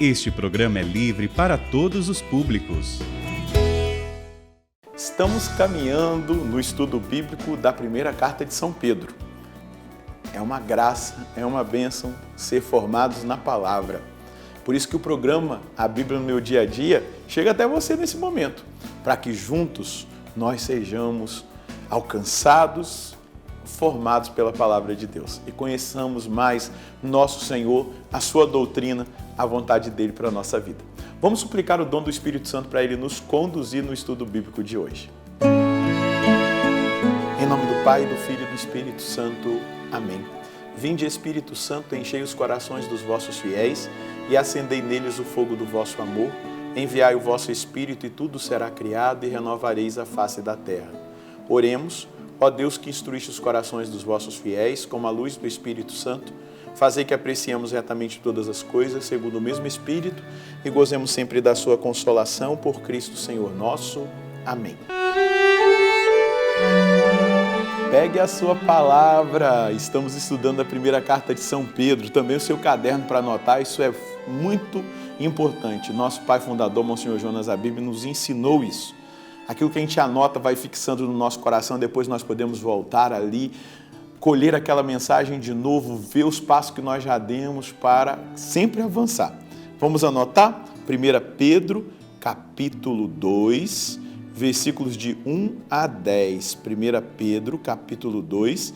Este programa é livre para todos os públicos. Estamos caminhando no estudo bíblico da primeira carta de São Pedro. É uma graça, é uma bênção ser formados na palavra. Por isso que o programa A Bíblia no Meu Dia a Dia chega até você nesse momento, para que juntos nós sejamos alcançados, formados pela palavra de Deus e conheçamos mais nosso Senhor, a sua doutrina, a vontade dele para a nossa vida. Vamos suplicar o dom do Espírito Santo para ele nos conduzir no estudo bíblico de hoje. Em nome do Pai, do Filho e do Espírito Santo. Amém. Vinde, Espírito Santo, enchei os corações dos vossos fiéis e acendei neles o fogo do vosso amor. Enviai o vosso Espírito e tudo será criado e renovareis a face da terra. Oremos. Ó Deus, que instruíste os corações dos vossos fiéis com a luz do Espírito Santo, fazei que apreciemos retamente todas as coisas, segundo o mesmo Espírito, e gozemos sempre da sua consolação, por Cristo Senhor nosso. Amém. Pegue a sua palavra. Estamos estudando a primeira carta de São Pedro, também o seu caderno para anotar, isso é muito importante. Nosso pai fundador, Monsenhor Jonas Abib, nos ensinou isso. Aquilo que a gente anota vai fixando no nosso coração, depois nós podemos voltar ali, colher aquela mensagem de novo, ver os passos que nós já demos para sempre avançar. Vamos anotar? 1 Pedro, capítulo 2, versículos de 1 a 10. 1 Pedro, capítulo 2,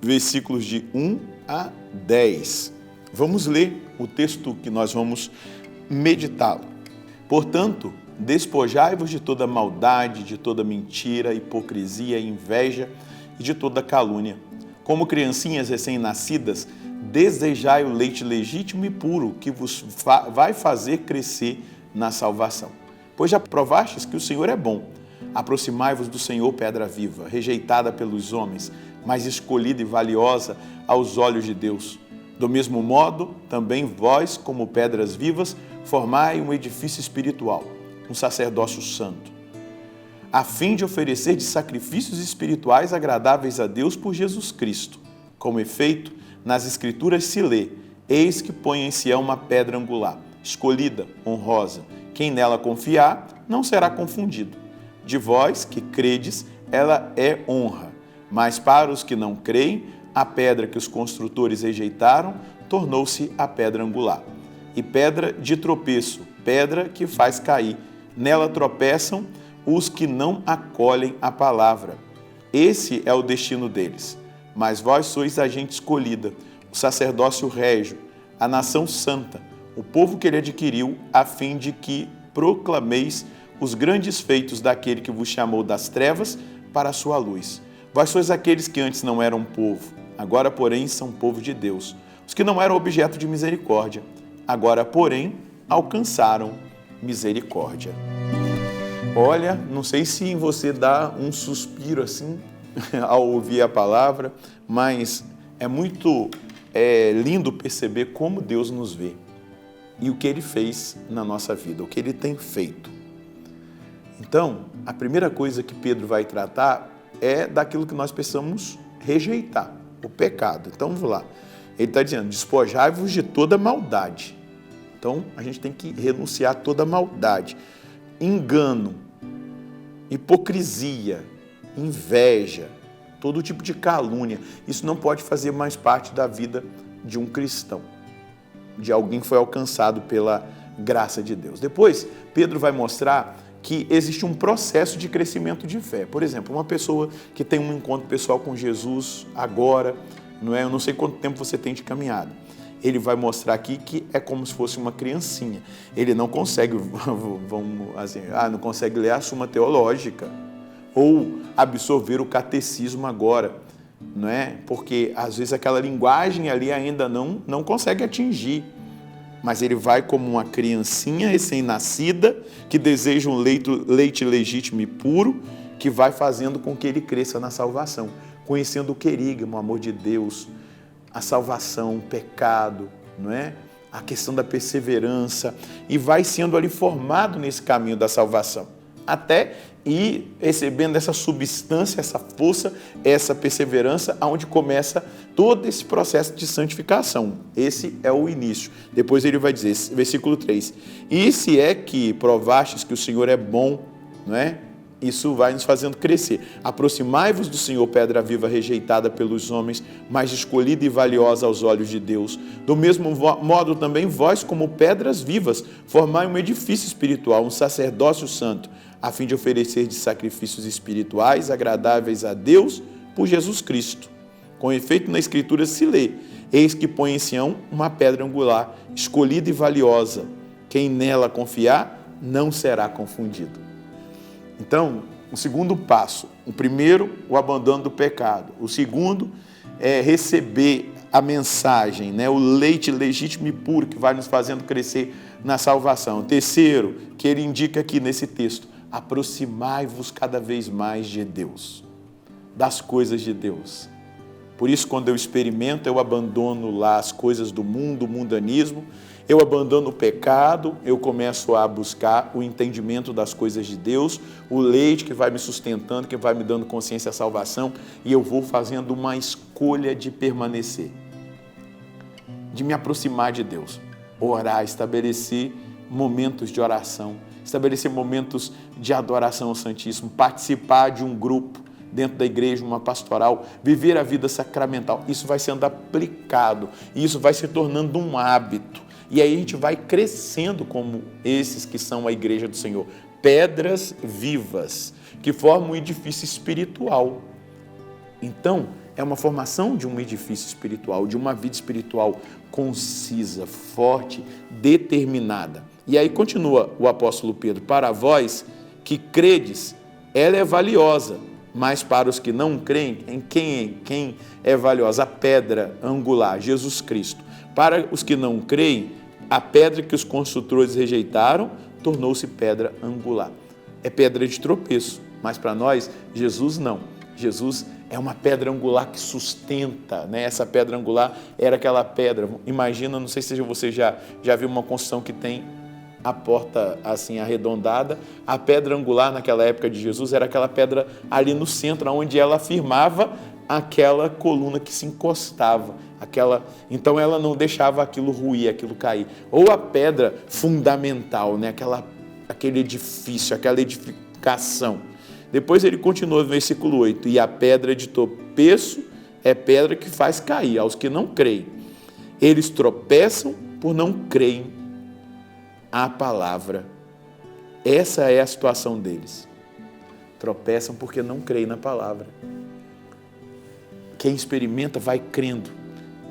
versículos de 1 a 10. Vamos ler o texto que nós vamos meditá-lo. Portanto, despojai-vos de toda maldade, de toda mentira, hipocrisia, inveja e de toda calúnia. Como criancinhas recém-nascidas, desejai o leite legítimo e puro, que vos vai fazer crescer na salvação. Pois já provastes que o Senhor é bom. Aproximai-vos do Senhor, pedra viva, rejeitada pelos homens, mas escolhida e valiosa aos olhos de Deus. Do mesmo modo, também vós, como pedras vivas, formai um edifício espiritual, um sacerdócio santo, a fim de oferecer de sacrifícios espirituais agradáveis a Deus por Jesus Cristo. Como efeito, nas Escrituras se lê: eis que põe em Sião uma pedra angular, escolhida, honrosa. Quem nela confiar não será confundido. De vós que credes, ela é honra. Mas para os que não creem, a pedra que os construtores rejeitaram tornou-se a pedra angular. E pedra de tropeço, pedra que faz cair. Nela tropeçam os que não acolhem a palavra. Esse é o destino deles. Mas vós sois a gente escolhida, o sacerdócio régio, a nação santa, o povo que ele adquiriu, a fim de que proclameis os grandes feitos daquele que vos chamou das trevas para a sua luz. Vós sois aqueles que antes não eram povo, agora, porém, são povo de Deus. Os que não eram objeto de misericórdia, agora, porém, alcançaram misericórdia. Olha, não sei se em você dá um suspiro assim ao ouvir a palavra, mas é muito lindo perceber como Deus nos vê e o que Ele fez na nossa vida, o que Ele tem feito. Então, a primeira coisa que Pedro vai tratar é daquilo que nós precisamos rejeitar, o pecado. Então, vamos lá. Ele está dizendo: despojai-vos de toda maldade. Então, a gente tem que renunciar a toda maldade, engano, hipocrisia, inveja, todo tipo de calúnia. Isso não pode fazer mais parte da vida de um cristão, de alguém que foi alcançado pela graça de Deus. Depois, Pedro vai mostrar que existe um processo de crescimento de fé. Por exemplo, uma pessoa que tem um encontro pessoal com Jesus agora, eu não sei quanto tempo você tem de caminhada. Ele vai mostrar aqui que é como se fosse uma criancinha. Ele não consegue, não consegue ler a Suma Teológica ou absorver o catecismo agora, não é? Porque às vezes aquela linguagem ali ainda não consegue atingir. Mas ele vai como uma criancinha recém-nascida que deseja um leite legítimo e puro, que vai fazendo com que ele cresça na salvação, conhecendo o querigma, o amor de Deus, a salvação, o pecado, não é? A questão da perseverança, e vai sendo ali formado nesse caminho da salvação. até ir recebendo essa substância, essa força, essa perseverança, aonde começa todo esse processo de santificação. Esse é o início. Depois ele vai dizer, versículo 3, e se é que provastes que o Senhor é bom, não é? Isso vai nos fazendo crescer. Aproximai-vos do Senhor, pedra viva rejeitada pelos homens, mas escolhida e valiosa aos olhos de Deus. Do mesmo modo também vós, como pedras vivas, formai um edifício espiritual, um sacerdócio santo, a fim de oferecer de sacrifícios espirituais agradáveis a Deus por Jesus Cristo. Com efeito, na Escritura se lê, eis que põe em Sião uma pedra angular, escolhida e valiosa. Quem nela confiar, não será confundido. Então, o segundo passo, o primeiro, o abandono do pecado. O segundo é receber a mensagem, né? O leite legítimo e puro que vai nos fazendo crescer na salvação. O terceiro, que ele indica aqui nesse texto, aproximai-vos cada vez mais de Deus, das coisas de Deus. Por isso, quando eu experimento, eu abandono lá as coisas do mundo, o mundanismo, eu abandono o pecado, eu começo a buscar o entendimento das coisas de Deus, o leite que vai me sustentando, que vai me dando consciência da salvação, e eu vou fazendo uma escolha de permanecer, de me aproximar de Deus, orar, estabelecer momentos de oração, estabelecer momentos de adoração ao Santíssimo, participar de um grupo dentro da igreja, uma pastoral, viver a vida sacramental. Isso vai sendo aplicado, e isso vai se tornando um hábito. E aí a gente vai crescendo como esses que são a igreja do Senhor, pedras vivas, que formam um edifício espiritual. Então, é uma formação de um edifício espiritual, de uma vida espiritual concisa, forte, determinada. E aí continua o apóstolo Pedro, para vós que credes, ela é valiosa, mas para os que não creem, em quem é valiosa? A pedra angular, Jesus Cristo. Para os que não creem, a pedra que os construtores rejeitaram tornou-se pedra angular. É pedra de tropeço, mas para nós, Jesus não. Jesus é uma pedra angular que sustenta, né? Essa pedra angular era aquela pedra, imagina, não sei se você já viu uma construção que tem a porta assim arredondada, a pedra angular naquela época de Jesus era aquela pedra ali no centro, onde ela firmava aquela coluna que se encostava, então ela não deixava aquilo ruir, aquilo cair. Ou a pedra fundamental, né? Aquele edifício, aquela edificação. Depois ele continua no versículo 8, e a pedra de tropeço é pedra que faz cair aos que não creem. Eles tropeçam por não crerem a palavra. Essa é a situação deles. Tropeçam porque não creem na palavra. Quem experimenta vai crendo,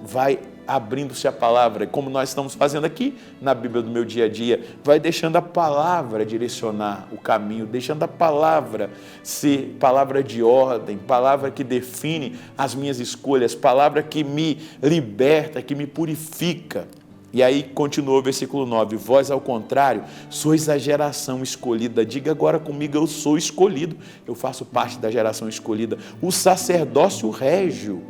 vai abrindo-se a palavra, como nós estamos fazendo aqui na Bíblia do meu dia a dia, vai deixando a palavra direcionar o caminho, deixando a palavra ser palavra de ordem, palavra que define as minhas escolhas, palavra que me liberta, que me purifica. E aí continua o versículo 9, vós ao contrário, sois a geração escolhida, diga agora comigo, eu sou escolhido, eu faço parte da geração escolhida, o sacerdócio régio,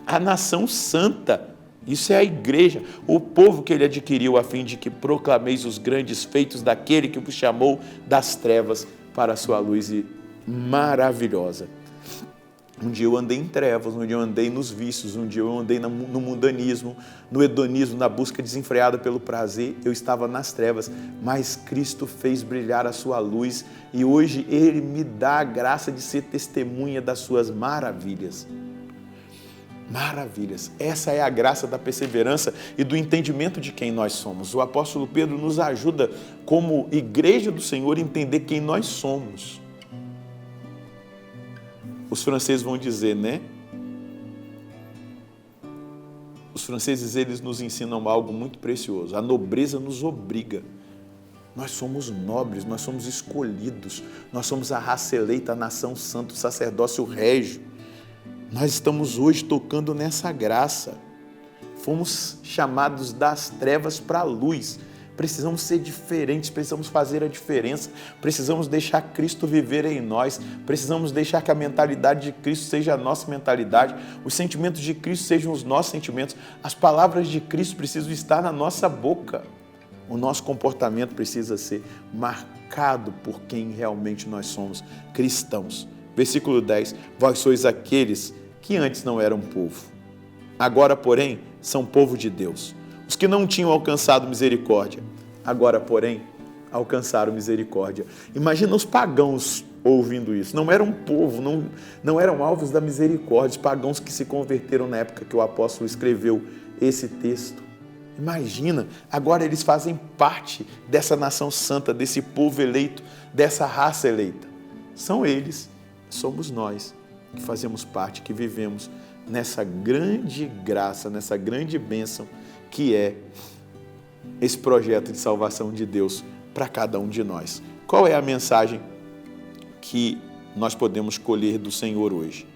a nação santa, isso é a igreja, o povo que ele adquiriu a fim de que proclameis os grandes feitos daquele que vos chamou das trevas para a sua luz maravilhosa. Um dia eu andei em trevas, um dia eu andei nos vícios, um dia eu andei no mundanismo, no hedonismo, na busca desenfreada pelo prazer, eu estava nas trevas, mas Cristo fez brilhar a sua luz e hoje Ele me dá a graça de ser testemunha das suas maravilhas. Maravilhas, essa é a graça da perseverança e do entendimento de quem nós somos. O apóstolo Pedro nos ajuda como igreja do Senhor a entender quem nós somos. Os franceses vão dizer, né? Os franceses, eles nos ensinam algo muito precioso. A nobreza nos obriga. Nós somos nobres, nós somos escolhidos. Nós somos a raça eleita, a nação santa, o sacerdócio régio. Nós estamos hoje tocando nessa graça. Fomos chamados das trevas para a luz. Precisamos ser diferentes, precisamos fazer a diferença, precisamos deixar Cristo viver em nós, precisamos deixar que a mentalidade de Cristo seja a nossa mentalidade, os sentimentos de Cristo sejam os nossos sentimentos, as palavras de Cristo precisam estar na nossa boca. O nosso comportamento precisa ser marcado por quem realmente nós somos, cristãos. Versículo 10, vós sois aqueles que antes não eram povo. Agora, porém, são povo de Deus. Os que não tinham alcançado misericórdia, agora, porém, alcançaram misericórdia. Imagina os pagãos ouvindo isso. Não eram povo, não eram alvos da misericórdia, os pagãos que se converteram na época que o apóstolo escreveu esse texto. Imagina, agora eles fazem parte dessa nação santa, desse povo eleito, dessa raça eleita. São eles, somos nós que fazemos parte, que vivemos nessa grande graça, nessa grande bênção que é esse projeto de salvação de Deus para cada um de nós. Qual é a mensagem que nós podemos colher do Senhor hoje?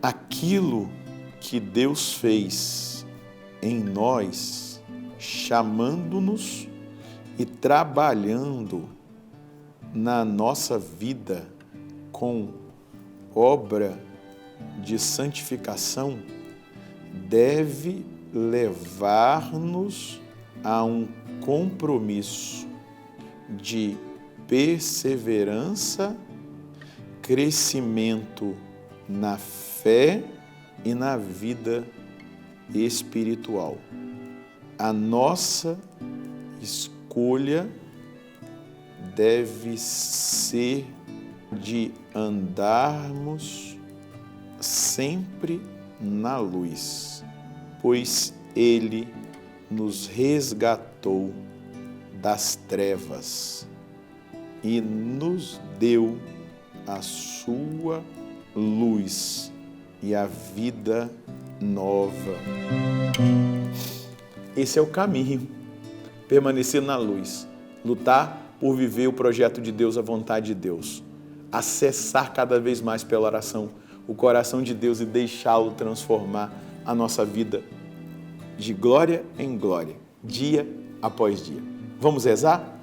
Aquilo que Deus fez em nós, chamando-nos e trabalhando na nossa vida com obra de santificação, deve levar-nos a um compromisso de perseverança, crescimento na fé e na vida espiritual. A nossa escolha deve ser de andarmos sempre na luz, pois Ele nos resgatou das trevas e nos deu a sua luz e a vida nova. Esse é o caminho, permanecer na luz, lutar por viver o projeto de Deus, a vontade de Deus, acessar cada vez mais pela oração o coração de Deus e deixá-lo transformar a nossa vida de glória em glória, dia após dia. Vamos rezar?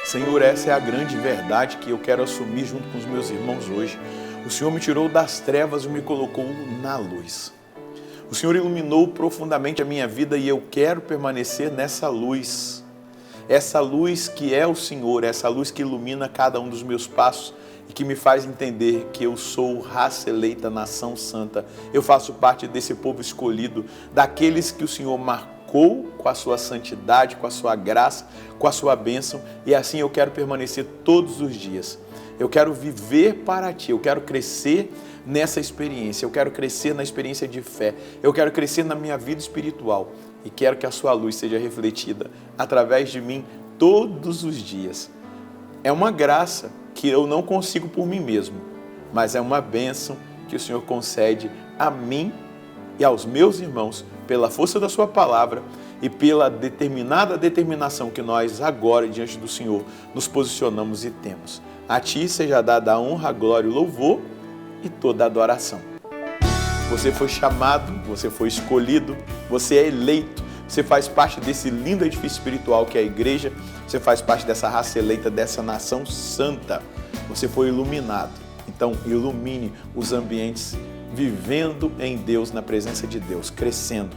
Senhor, essa é a grande verdade que eu quero assumir junto com os meus irmãos hoje. O Senhor me tirou das trevas e me colocou na luz. O Senhor iluminou profundamente a minha vida e eu quero permanecer nessa luz. Essa luz que é o Senhor, essa luz que ilumina cada um dos meus passos e que me faz entender que eu sou raça eleita, nação santa. Eu faço parte desse povo escolhido, daqueles que o Senhor marcou com a sua santidade, com a sua graça, com a sua bênção, e assim eu quero permanecer todos os dias. Eu quero viver para Ti, eu quero crescer nessa experiência, eu quero crescer na experiência de fé, eu quero crescer na minha vida espiritual e quero que a Sua luz seja refletida através de mim todos os dias. É uma graça que eu não consigo por mim mesmo, mas é uma bênção que o Senhor concede a mim e aos meus irmãos pela força da Sua palavra e pela determinação que nós agora diante do Senhor nos posicionamos e temos. A Ti seja dada a honra, a glória, o louvor e toda a adoração. Você foi chamado, você foi escolhido, você é eleito, você faz parte desse lindo edifício espiritual que é a igreja, você faz parte dessa raça eleita, dessa nação santa. Você foi iluminado. Então, ilumine os ambientes, vivendo em Deus, na presença de Deus, crescendo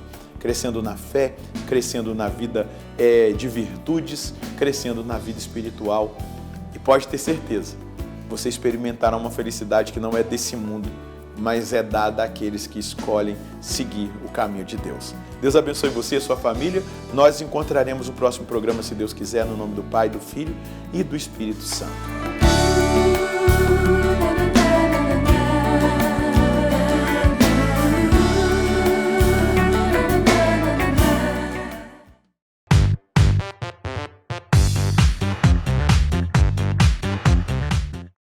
na fé, crescendo na vida de virtudes, crescendo na vida espiritual. E pode ter certeza, você experimentará uma felicidade que não é desse mundo, mas é dada àqueles que escolhem seguir o caminho de Deus. Deus abençoe você e a sua família. Nós encontraremos no próximo programa, se Deus quiser, no nome do Pai, do Filho e do Espírito Santo.